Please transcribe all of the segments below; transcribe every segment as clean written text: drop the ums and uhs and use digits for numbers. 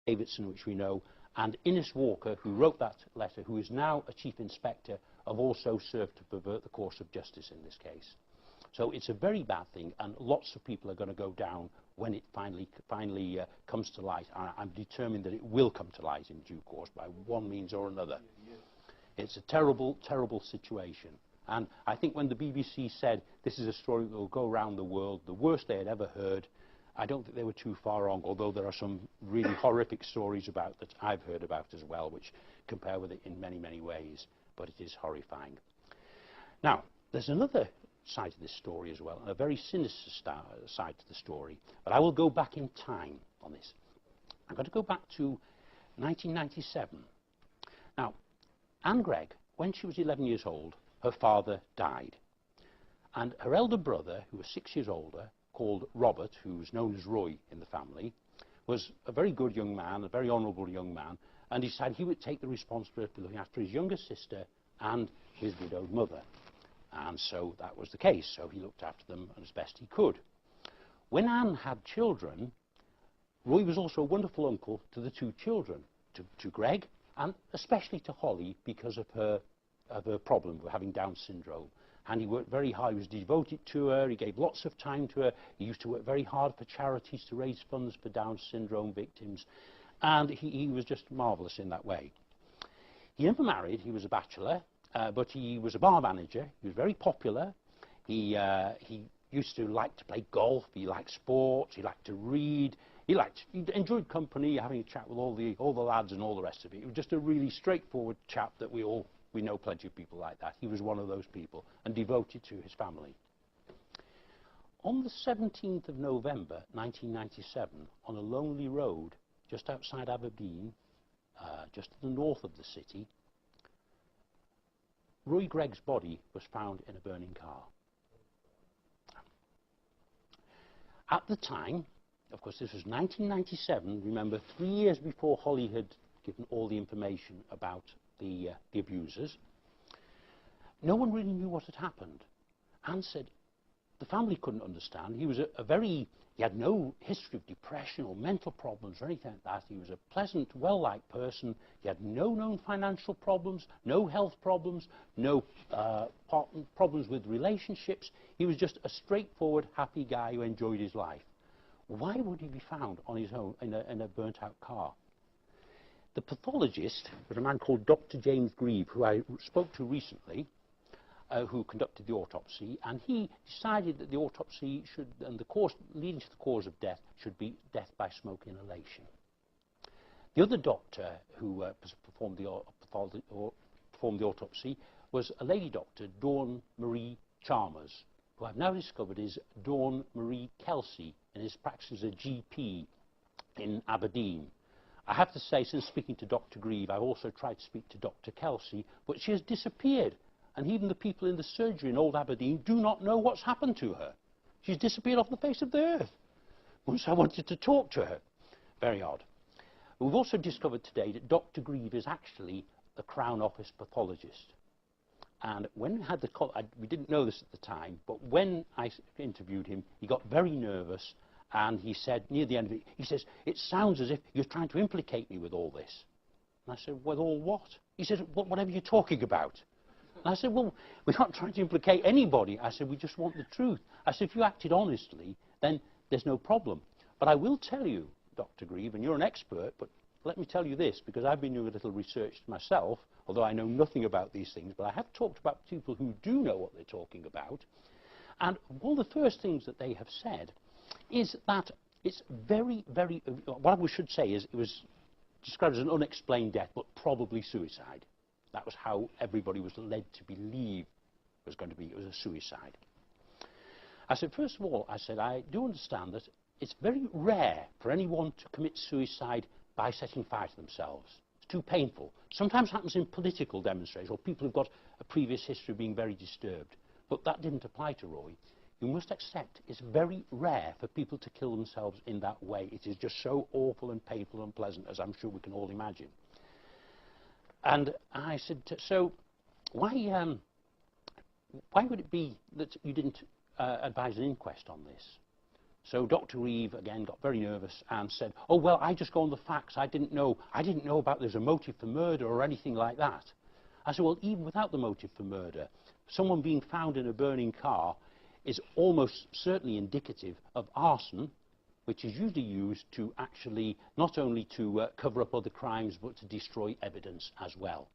Davidson, which we know, and Innes Walker, who wrote that letter, who is now a chief inspector, have also served to pervert the course of justice in this case. So it's a very bad thing, and lots of people are going to go down when it finally comes to light. I'm determined that it will come to light in due course by one means or another. It's a terrible, terrible situation. And I think when the BBC said this is a story that will go around the world, the worst they had ever heard, I don't think they were too far wrong, although there are some really horrific stories about that I've heard about as well, which compare with it in many, many ways, but it is horrifying. Now, there's another side to this story as well, and a very sinister side to the story, but I will go back in time on this. I'm going to go back to 1997. Now, Anne Greig, when she was 11 years old, her father died, and her elder brother, who was 6 years older, called Robert, who was known as Roy in the family, was a very good young man, a very honourable young man, and he decided he would take the responsibility of looking after his younger sister and his widowed mother. And so that was the case, so he looked after them as best he could. When Anne had children, Roy was also a wonderful uncle to the two children, to Greg, and especially to Hollie, because of her problem of having Down syndrome. And he worked very hard. He was devoted to her. He gave lots of time to her. He used to work very hard for charities to raise funds for Down syndrome victims. And he was just marvellous in that way. He never married. He was a bachelor, but he was a bar manager. He was very popular. He used to like to play golf. He liked sports. He liked to read. He enjoyed company, having a chat with all the lads and all the rest of it. He was just a really straightforward chap that we know plenty of people like that. He was one of those people and devoted to his family. On the 17th of November 1997, on a lonely road just outside Aberdeen, just to the north of the city, Roy Greig's body was found in a burning car. At the time, of course this was 1997, remember 3 years before Hollie had given all the information about the abusers, no one really knew what had happened. Anne said the family couldn't understand. He was he had no history of depression or mental problems or anything like that. He was a pleasant, well-liked person. He had no known financial problems, no health problems, no problems with relationships. He was just a straightforward, happy guy who enjoyed his life. Why would he be found on his own in a burnt-out car? The pathologist was a man called Dr. James Grieve, who I spoke to recently, who conducted the autopsy, and he decided that the autopsy should, and the course leading to the cause of death, should be death by smoke inhalation. The other doctor who performed the autopsy was a lady doctor, Dawn Marie Chalmers, who I've now discovered is Dawn Marie Kelsey, and is practicing as a GP in Aberdeen. I have to say, since speaking to Dr. Grieve, I've also tried to speak to Dr. Kelsey, but she has disappeared. And even the people in the surgery in Old Aberdeen do not know what's happened to her. She's disappeared off the face of the earth. Once I wanted to talk to her. Very odd. We've also discovered today that Dr. Grieve is actually the Crown Office pathologist. And when we had we didn't know this at the time, but when I interviewed him, he got very nervous. And he said, near the end of it, he says, it sounds as if you're trying to implicate me with all this. And I said, with all what? He said, whatever you're talking about. And I said, well, we're not trying to implicate anybody. I said, we just want the truth. I said, if you acted honestly, then there's no problem. But I will tell you, Dr. Grieve, and you're an expert, but let me tell you this, because I've been doing a little research myself, although I know nothing about these things, but I have talked about people who do know what they're talking about. And one of the first things that they have said is that it's very, very, what we should say is it was described as an unexplained death, but probably suicide. That was how everybody was led to believe it was going to be. It was a suicide. I said, first of all, I said, I do understand that it's very rare for anyone to commit suicide by setting fire to themselves. It's too painful. Sometimes happens in political demonstrations or people who've got a previous history of being very disturbed. But that didn't apply to Roy. You must accept it's very rare for people to kill themselves in that way. It is just so awful and painful and unpleasant, as I'm sure we can all imagine. And I said, so why would it be that you didn't advise an inquest on this? So Dr. Reeve again got very nervous and said, oh well, I just go on the facts, I didn't know about there's a motive for murder or anything like that. I said, well, even without the motive for murder, someone being found in a burning car is almost certainly indicative of arson, which is usually used to actually not only to cover up other crimes but to destroy evidence as well.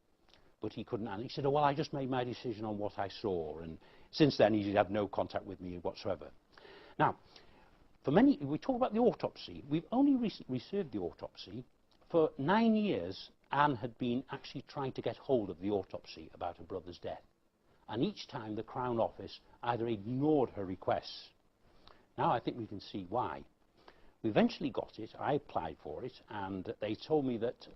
But he couldn't, and he said, oh well, I just made my decision on what I saw, and since then he's had no contact with me whatsoever. Now, for many, we talk about the autopsy. We've only recently served the autopsy. For 9 years, Anne had been actually trying to get hold of the autopsy about her brother's death. And each time the Crown Office either ignored her requests. Now I think we can see why. We eventually got it, I applied for it, and they told me that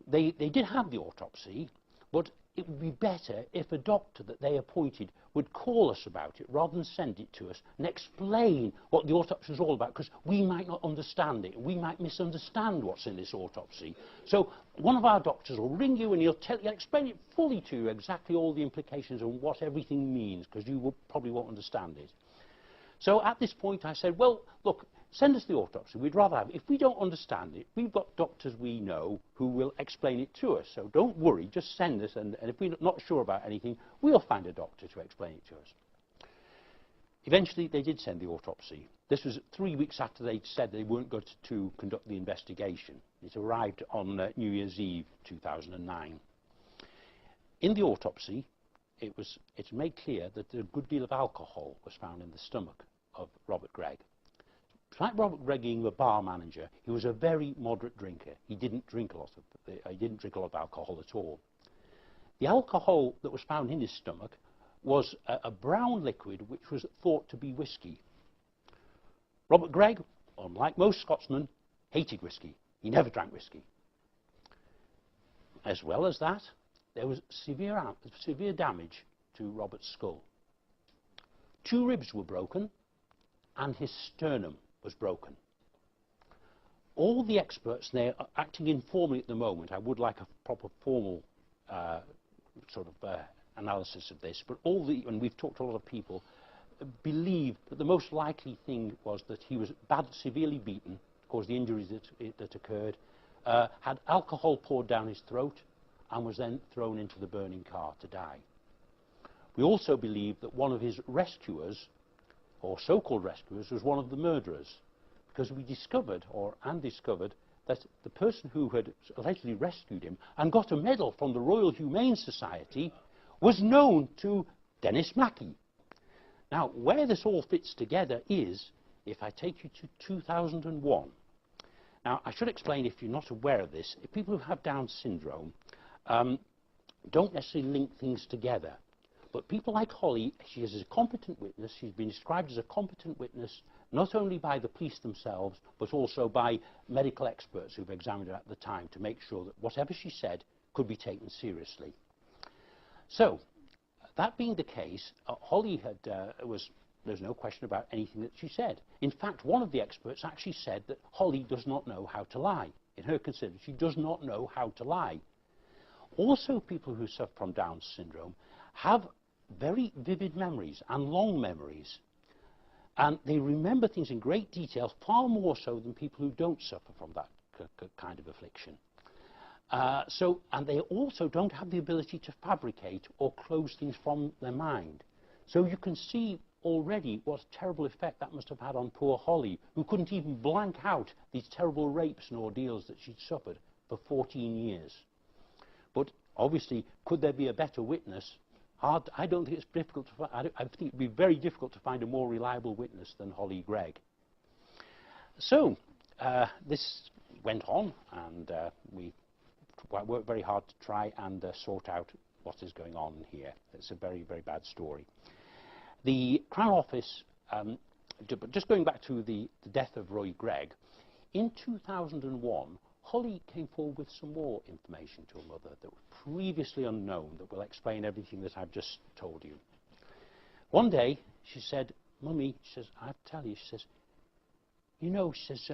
they did have the autopsy, but it would be better if a doctor that they appointed would call us about it rather than send it to us and explain what the autopsy was all about, because we might not understand it. We might misunderstand what's in this autopsy. So one of our doctors will ring you and he'll explain it fully to you, exactly all the implications and what everything means, because you probably won't understand it. So at this point I said, well, look, send us the autopsy. We'd rather have it. If we don't understand it, we've got doctors we know who will explain it to us. So don't worry, just send us, and if we're not sure about anything, we'll find a doctor to explain it to us. Eventually, they did send the autopsy. This was 3 weeks after they'd said they weren't going to conduct the investigation. It arrived on New Year's Eve 2009. In the autopsy, it's made clear that a good deal of alcohol was found in the stomach of Robert Greig. Like Robert Greig being the bar manager, he was a very moderate drinker. He didn't drink a lot of alcohol at all. The alcohol that was found in his stomach was a brown liquid which was thought to be whiskey. Robert Greig, unlike most Scotsmen, hated whiskey. He never drank whiskey. As well as that, there was severe damage to Robert's skull. 2 ribs were broken and his sternum was broken. All the experts, and they're acting informally at the moment, I would like a proper formal analysis of this, but and we've talked to a lot of people, believe that the most likely thing was that he was severely beaten, caused the injuries that occurred, had alcohol poured down his throat, and was then thrown into the burning car to die. We also believe that one of his rescuers, or so-called rescuers, was one of the murderers, because we discovered, Anne discovered, that the person who had allegedly rescued him and got a medal from the Royal Humane Society was known to Dennis Mackey. Now, where this all fits together is, if I take you to 2001. Now, I should explain, if you're not aware of this, if people who have Down syndrome don't necessarily link things together. But people like Hollie, she is a competent witness. She's been described as a competent witness, not only by the police themselves, but also by medical experts who've examined her at the time to make sure that whatever she said could be taken seriously. So, that being the case, Hollie there's no question about anything that she said. In fact, one of the experts actually said that Hollie does not know how to lie. In her consideration, she does not know how to lie. Also, people who suffer from Down syndrome have very vivid memories and long memories, and they remember things in great detail, far more so than people who don't suffer from that kind of affliction. And they also don't have the ability to fabricate or close things from their mind. So you can see already what a terrible effect that must have had on poor Hollie, who couldn't even blank out these terrible rapes and ordeals that she'd suffered for 14 years. But obviously, could there be a better witness? I don't think it's difficult to find. I think it would be very difficult to find a more reliable witness than Hollie Greig. So this went on, and we worked very hard to try and sort out what is going on here. It's a very, very bad story. The Crown Office, just going back to the death of Roy Greig, in 2001, Hollie came forward with some more information to her mother that was previously unknown, that will explain everything that I've just told you. One day, she said, Mummy, she says, I have to tell you, she says, you know, she says,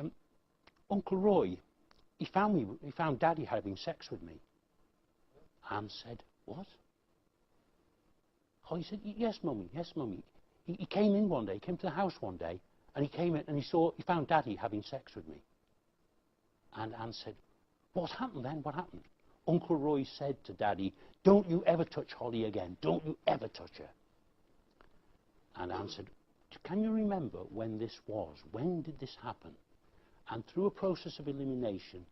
Uncle Roy, he found Daddy having sex with me. Anne said, what? Hollie said, yes, Mummy, yes, Mummy. He came in one day, he came to the house one day, And he came in and he found Daddy having sex with me. And Anne said, "What happened then? What happened?" Uncle Roy said to Daddy, "Don't you ever touch Hollie again. Don't you ever touch her." And Anne said, "Can you remember when this was? When did this happen?" And through a process of elimination,